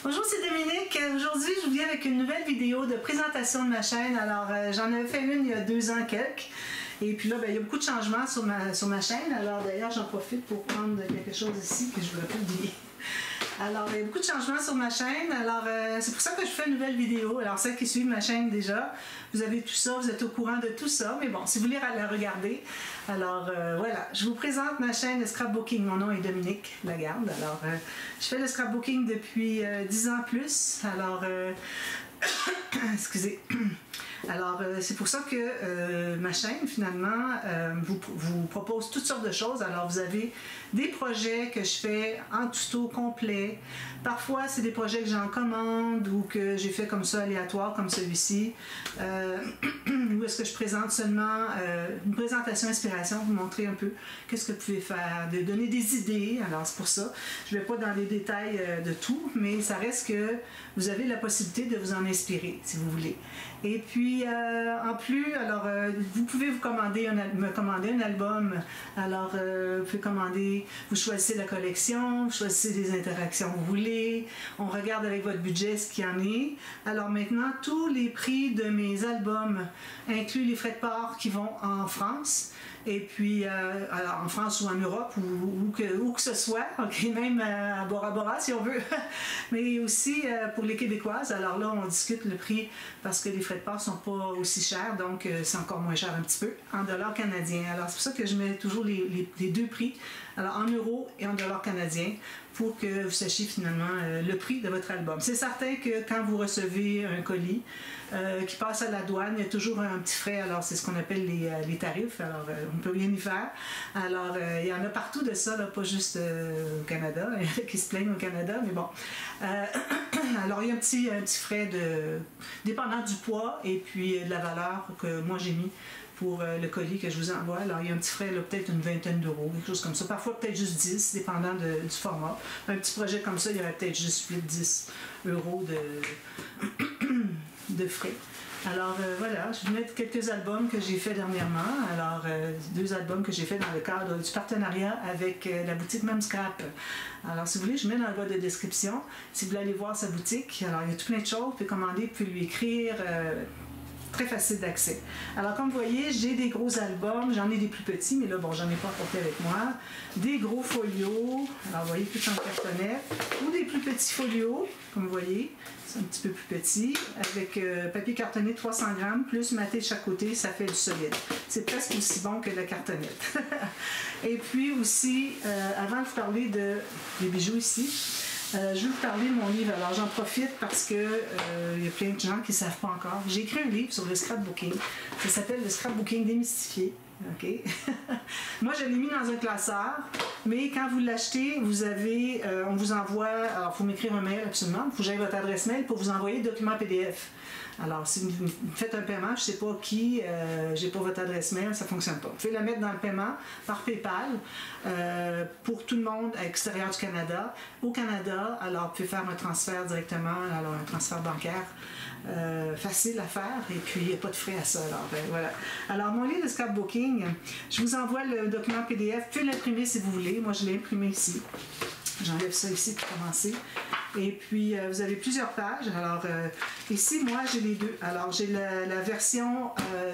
Bonjour, c'est Dominique. Aujourd'hui, je vous viens avec une nouvelle vidéo de présentation de ma chaîne. Alors, j'en avais fait une il y a 2 ans quelques. Et puis là, il y a beaucoup de changements sur ma chaîne. Alors, d'ailleurs, j'en profite pour prendre quelque chose ici que je ne voudrais pas oublier. Alors, il y a beaucoup de changements sur ma chaîne. Alors, c'est pour ça que je fais une nouvelle vidéo. Alors, celles qui suivent ma chaîne déjà, vous avez tout ça, vous êtes au courant de tout ça. Mais bon, si vous voulez la regarder, alors voilà, je vous présente ma chaîne de scrapbooking. Mon nom est Dominique Lagarde. Alors, je fais le scrapbooking depuis 10 ans plus. Alors, excusez. Alors, c'est pour ça que ma chaîne, finalement, vous propose toutes sortes de choses. Alors, vous avez des projets que je fais en tuto complet. Parfois, c'est des projets que j'ai en commande ou que j'ai fait comme ça, aléatoire, comme celui-ci. Ou est-ce que je présente seulement une présentation inspiration, vous montrer un peu qu'est-ce que vous pouvez faire, de donner des idées. Alors, c'est pour ça. Je ne vais pas dans les détails de tout, mais ça reste que vous avez la possibilité de vous en inspirer, si vous voulez. Et puis, en plus, alors, vous pouvez me commander un album. Alors, vous pouvez commander, vous choisissez la collection, vous choisissez des interactions que vous voulez. On regarde avec votre budget ce qu'il y en est. Alors maintenant, tous les prix de mes albums incluent les frais de port qui vont en France. Et puis, alors en France ou en Europe, où que ce soit, okay, même à Bora Bora si on veut, mais aussi pour les Québécoises. Alors là, on discute le prix parce que les frais de port ne sont pas aussi chers, donc c'est encore moins cher un petit peu, en dollars canadiens. Alors c'est pour ça que je mets toujours les deux prix, alors en euros et en dollars canadiens, pour que vous sachiez finalement le prix de votre album. C'est certain que quand vous recevez un colis qui passe à la douane, il y a toujours un petit frais, alors c'est ce qu'on appelle les tarifs, alors on ne peut rien y faire. Alors il y en a partout de ça, là, pas juste au Canada, il y en a qui se plaignent au Canada, mais bon. Alors il y a un petit frais dépendant du poids et puis de la valeur que moi j'ai mis pour le colis que je vous envoie. Alors, il y a un petit frais, peut-être une vingtaine d'euros, quelque chose comme ça. Parfois, peut-être juste 10, dépendant du format. Un petit projet comme ça, il y aurait peut-être juste 8-10 euros de frais. Alors, voilà, je vais vous mettre quelques albums que j'ai fait dernièrement. Alors, 2 albums que j'ai fait dans le cadre du partenariat avec la boutique Même Scrap. Alors, si vous voulez, je mets dans le bas de description. Si vous voulez aller voir sa boutique, alors, il y a tout plein de choses. Vous pouvez commander, vous pouvez lui écrire. Très facile d'accès. Alors, comme vous voyez, j'ai des gros albums. J'en ai des plus petits, mais là, bon, j'en ai pas apporté avec moi. Des gros folios. Alors, vous voyez, tout en cartonnette. Ou des plus petits folios, comme vous voyez. C'est un petit peu plus petit. Avec papier cartonné 300 grammes, plus maté de chaque côté, ça fait du solide. C'est presque aussi bon que la cartonnette. Et puis aussi, avant de vous parler des bijoux ici, je vais vous parler de mon livre. Alors, j'en profite parce que il y a plein de gens qui ne savent pas encore. J'ai écrit un livre sur le scrapbooking. Ça s'appelle le scrapbooking démystifié. OK? Moi, je l'ai mis dans un classeur, mais quand vous l'achetez, vous avez, on vous envoie, alors il faut m'écrire un mail absolument, il faut que j'aille votre adresse mail pour vous envoyer le document PDF. Alors, si vous faites un paiement, je ne sais pas qui, je n'ai pas votre adresse mail, ça ne fonctionne pas. Vous pouvez la mettre dans le paiement par PayPal pour tout le monde à l'extérieur du Canada. Au Canada, alors, vous pouvez faire un transfert directement, alors un transfert bancaire facile à faire et puis il n'y a pas de frais à ça. Alors, voilà. Alors, mon livre de scrapbooking, je vous envoie le document PDF. Vous pouvez l'imprimer si vous voulez. Moi, je l'ai imprimé ici. J'enlève ça ici pour commencer. Et puis, vous avez plusieurs pages. Alors, ici, moi, j'ai les deux. Alors, j'ai la version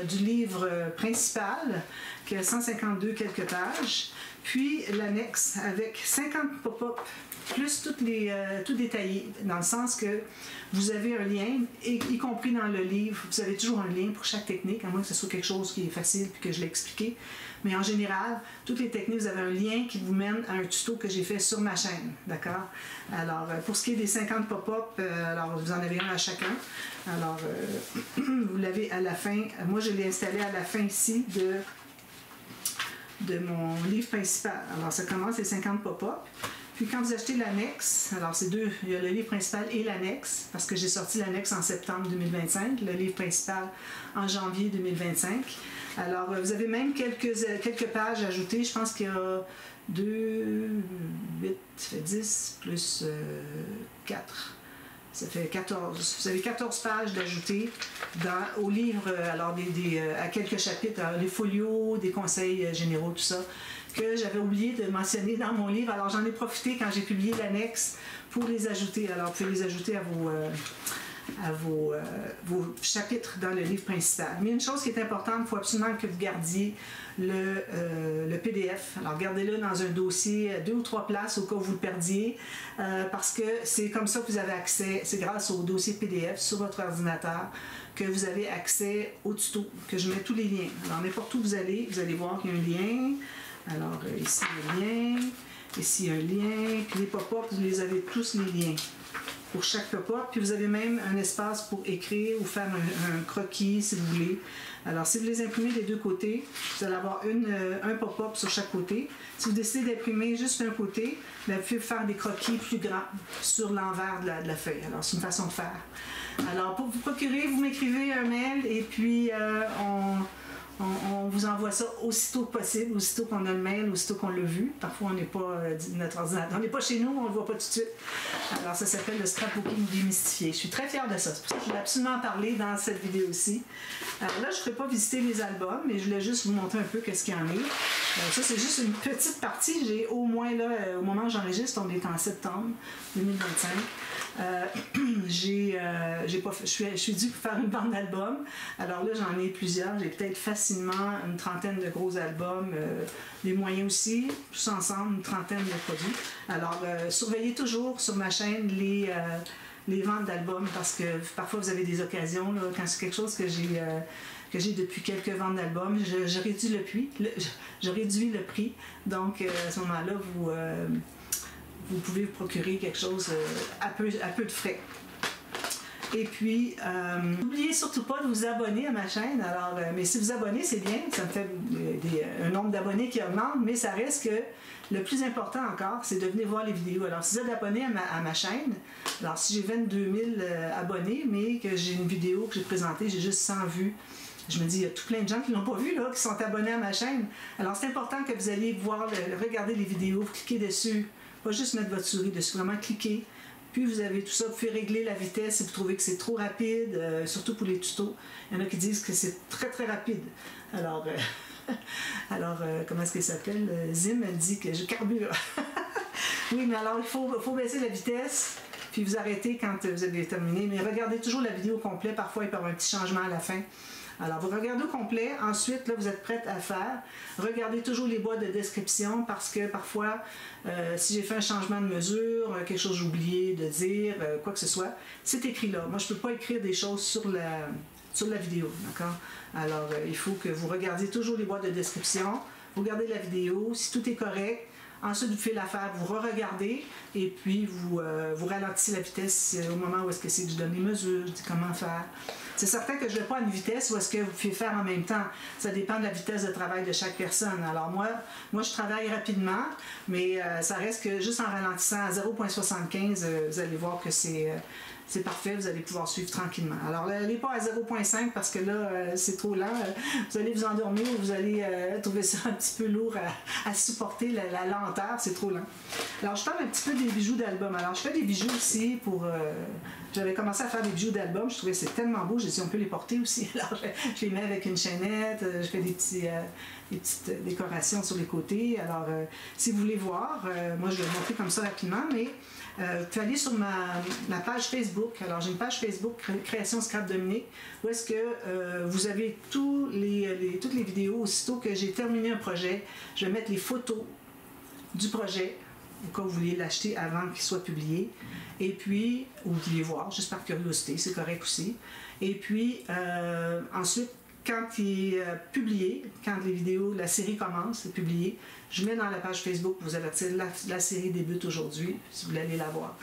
du livre principal, qui a 152 quelques pages, puis l'annexe avec 50 pop-up, plus tout détaillé, dans le sens que vous avez un lien, y compris dans le livre, vous avez toujours un lien pour chaque technique, à moins que ce soit quelque chose qui est facile puis que je l'ai expliqué. Mais en général, toutes les techniques, vous avez un lien qui vous mène à un tuto que j'ai fait sur ma chaîne, d'accord? Alors, pour ce qui est des 50 pop-up, alors vous en avez un à chacun. Alors, vous l'avez à la fin. Moi, je l'ai installé à la fin ici de mon livre principal. Alors, ça commence les 50 pop-up. Puis quand vous achetez l'annexe, alors c'est deux, il y a le livre principal et l'annexe, parce que j'ai sorti l'annexe en septembre 2025, le livre principal en janvier 2025. Alors, vous avez même quelques pages ajoutées. Je pense qu'il y a 2, 8, ça fait 10, plus 4. Ça fait 14. Vous avez 14 pages d'ajouter au livre, alors à quelques chapitres, alors, les folios, des conseils généraux, tout ça, que j'avais oublié de mentionner dans mon livre. Alors j'en ai profité quand j'ai publié l'annexe pour les ajouter. Alors vous pouvez les ajouter à vos chapitres dans le livre principal. Mais une chose qui est importante, il faut absolument que vous gardiez le PDF. Alors gardez-le dans un dossier à 2 ou 3 places au cas où vous le perdiez, parce que c'est comme ça que vous avez accès, c'est grâce au dossier PDF sur votre ordinateur que vous avez accès au tuto, que je mets tous les liens. Alors n'importe où vous allez voir qu'il y a un lien. Alors ici un lien, ici un lien, puis les pop-up, vous les avez tous les liens pour chaque pop-up, puis vous avez même un espace pour écrire ou faire un croquis si vous voulez. Alors si vous les imprimez des deux côtés, vous allez avoir un pop-up sur chaque côté. Si vous décidez d'imprimer juste un côté, vous pouvez faire des croquis plus grands sur l'envers de la feuille. Alors c'est une façon de faire. Alors pour vous procurer, vous m'écrivez un mail et puis on vous envoie ça aussitôt que possible, aussitôt qu'on a le mail, aussitôt qu'on l'a vu. Parfois, on n'est pas notre ordinateur, on n'est pas chez nous, on ne le voit pas tout de suite. Alors, ça s'appelle le scrapbooking démystifié. Je suis très fière de ça. C'est pour ça que je voulais absolument en parler dans cette vidéo aussi. Alors là, je ne ferai pas visiter les albums, mais je voulais juste vous montrer un peu qu'est-ce qu'il y en est. Ça, c'est juste une petite partie. J'ai au moins, là, au moment où j'enregistre, on est en septembre 2025. Je suis due pour faire une bande d'albums. Alors là, j'en ai plusieurs. J'ai peut-être facilement une trentaine de gros albums, des moyens aussi, tous ensemble, une trentaine de produits. Alors, surveillez toujours sur ma chaîne les ventes d'albums parce que parfois vous avez des occasions, là, quand c'est quelque chose que j'ai depuis quelques ventes d'albums, je réduis le prix. Donc, à ce moment-là, vous pouvez vous procurer quelque chose à peu de frais. Et puis, n'oubliez surtout pas de vous abonner à ma chaîne. Alors, mais si vous abonnez, c'est bien, ça me fait un nombre d'abonnés qui augmente, mais ça reste que le plus important encore, c'est de venir voir les vidéos. Alors, si vous êtes abonné à ma chaîne, alors si j'ai 22 000 abonnés, mais que j'ai une vidéo que j'ai présentée, j'ai juste 100 vues, je me dis, il y a tout plein de gens qui ne l'ont pas vu, là, qui sont abonnés à ma chaîne. Alors, c'est important que vous alliez regarder les vidéos, vous cliquez dessus. Pas juste mettre votre souris dessus, vraiment cliquer. Puis vous avez tout ça, vous pouvez régler la vitesse si vous trouvez que c'est trop rapide, surtout pour les tutos. Il y en a qui disent que c'est très très rapide. Alors, comment est-ce qu'il s'appelle? Zim, elle dit que je carbure. Oui, mais alors il faut baisser la vitesse, puis vous arrêtez quand vous avez terminé. Mais regardez toujours la vidéo au complet, parfois il peut y avoir un petit changement à la fin. Alors, vous regardez au complet. Ensuite, là, vous êtes prête à faire. Regardez toujours les boîtes de description parce que parfois, si j'ai fait un changement de mesure, quelque chose que j'ai oublié de dire, quoi que ce soit, c'est écrit là. Moi, je ne peux pas écrire des choses sur la vidéo, d'accord? Alors, il faut que vous regardiez toujours les boîtes de description. Vous regardez la vidéo. Si tout est correct, ensuite, vous faites l'affaire, vous re-regardez et puis vous ralentissez la vitesse au moment où est-ce que c'est que je donne les mesures, je dis comment faire. C'est certain que je ne vais pas à une vitesse où est-ce que vous pouvez faire en même temps. Ça dépend de la vitesse de travail de chaque personne. Alors moi je travaille rapidement, mais ça reste que juste en ralentissant à 0.75, vous allez voir que c'est parfait, vous allez pouvoir suivre tranquillement. Alors, n'allez pas à 0.5 parce que là, c'est trop lent. Vous allez vous endormir ou vous allez trouver ça un petit peu lourd à supporter, la lenteur, c'est trop lent. Alors, je parle un petit peu des bijoux d'album. Alors, je fais des bijoux aussi pour... j'avais commencé à faire des bijoux d'album, je trouvais que c'est tellement beau, j'ai dit on peut les porter aussi. Alors, je les mets avec une chaînette, je fais des petites décorations sur les côtés. Alors, si vous voulez voir, moi, je vais vous montrer comme ça rapidement, mais... vous pouvez aller sur ma page Facebook. Alors, j'ai une page Facebook, Création Scrap Dominique, où est-ce que vous avez toutes les vidéos. Aussitôt que j'ai terminé un projet, je vais mettre les photos du projet, au cas où vous vouliez l'acheter avant qu'il soit publié. Et puis, ou vous vouliez voir, juste par curiosité, c'est correct aussi. Et puis, ensuite, quand il est publié, quand les vidéos, la série commence, c'est publié, je mets dans la page Facebook pour vous avertir, la série débute aujourd'hui, si vous voulez aller la voir.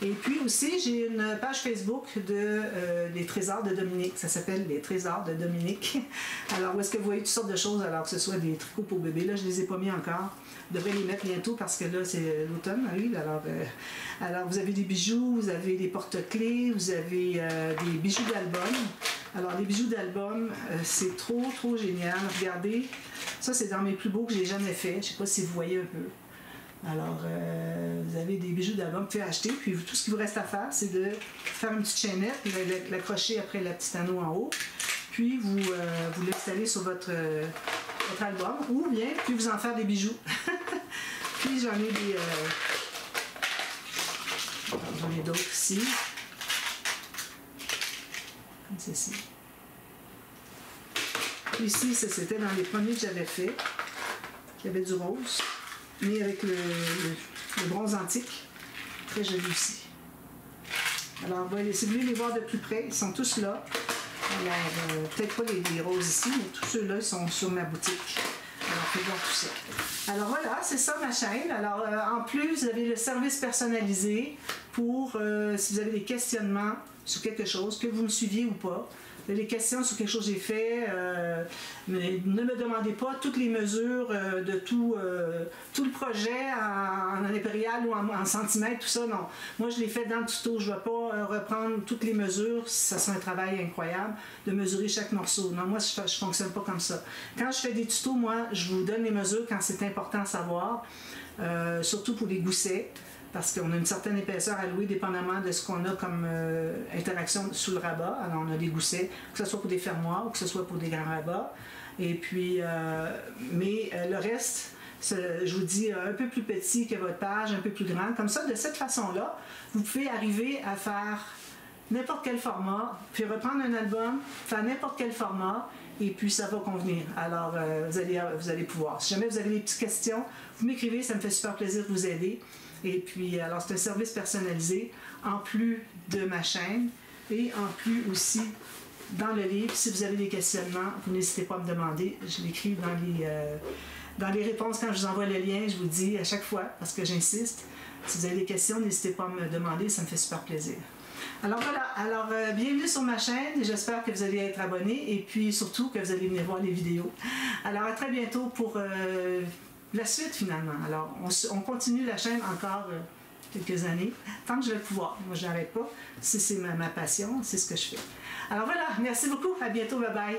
Et puis aussi, j'ai une page Facebook des Trésors de Dominique. Ça s'appelle Les Trésors de Dominique. Alors, où est-ce que vous voyez toutes sortes de choses, alors que ce soit des tricots pour bébé. Là, je ne les ai pas mis encore. Je devrais les mettre bientôt parce que là, c'est l'automne arrive. Alors, vous avez des bijoux, vous avez des porte-clés, vous avez des bijoux d'album. Alors, les bijoux d'album, c'est trop génial. Regardez, ça, c'est dans mes plus beaux que j'ai jamais fait. Je ne sais pas si vous voyez un peu. Alors, vous avez des bijoux d'album que vous pouvez acheter, puis tout ce qu'il vous reste à faire, c'est de faire une petite chaînette, l'accrocher après la petite anneau en haut, puis vous l'installez sur votre album, ou bien, puis vous en faire des bijoux. Puis j'en ai d'autres ici, comme ceci. Puis ici, c'était dans les premiers que j'avais fait. Il y avait du rose, mais avec le bronze antique. Très joli aussi. Alors, si vous voulez les voir de plus près, ils sont tous là. Alors, peut-être pas les roses ici, mais tous ceux-là, ils sont sur ma boutique. Alors, on peut voir tout ça. Alors voilà, c'est ça ma chaîne. Alors, en plus, vous avez le service personnalisé pour, si vous avez des questionnements sur quelque chose, que vous me suiviez ou pas. Vous avez des questions sur quelque chose que j'ai fait, mais ne me demandez pas toutes les mesures de tout le projet en impérial ou en centimètres, tout ça, non. Moi, je l'ai fait dans le tuto. Je ne vais pas reprendre toutes les mesures. Ça serait un travail incroyable de mesurer chaque morceau. Non, moi, je ne fonctionne pas comme ça. Quand je fais des tutos, moi, je vous donne les mesures quand c'est important à savoir, surtout pour les goussets, parce qu'on a une certaine épaisseur à louer dépendamment de ce qu'on a comme interaction sous le rabat. Alors on a des goussets, que ce soit pour des fermoirs ou que ce soit pour des grands rabats. Et puis, mais le reste, je vous dis, un peu plus petit que votre page, un peu plus grand. Comme ça, de cette façon-là, vous pouvez arriver à faire n'importe quel format, puis reprendre un album, faire n'importe quel format, et puis ça va convenir. Alors, vous allez pouvoir. Si jamais vous avez des petites questions, vous m'écrivez, ça me fait super plaisir de vous aider. Et puis, alors, c'est un service personnalisé, en plus de ma chaîne, et en plus aussi dans le livre. Si vous avez des questionnements, vous n'hésitez pas à me demander. Je l'écris dans les réponses quand je vous envoie le lien, je vous dis à chaque fois, parce que j'insiste. Si vous avez des questions, n'hésitez pas à me demander, ça me fait super plaisir. Alors voilà, bienvenue sur ma chaîne, j'espère que vous allez être abonnés et puis surtout que vous allez venir voir les vidéos. Alors à très bientôt pour la suite finalement. Alors on continue la chaîne encore quelques années, tant que je vais pouvoir. Moi je n'arrête pas, c'est ma passion, c'est ce que je fais. Alors voilà, merci beaucoup, à bientôt, bye bye.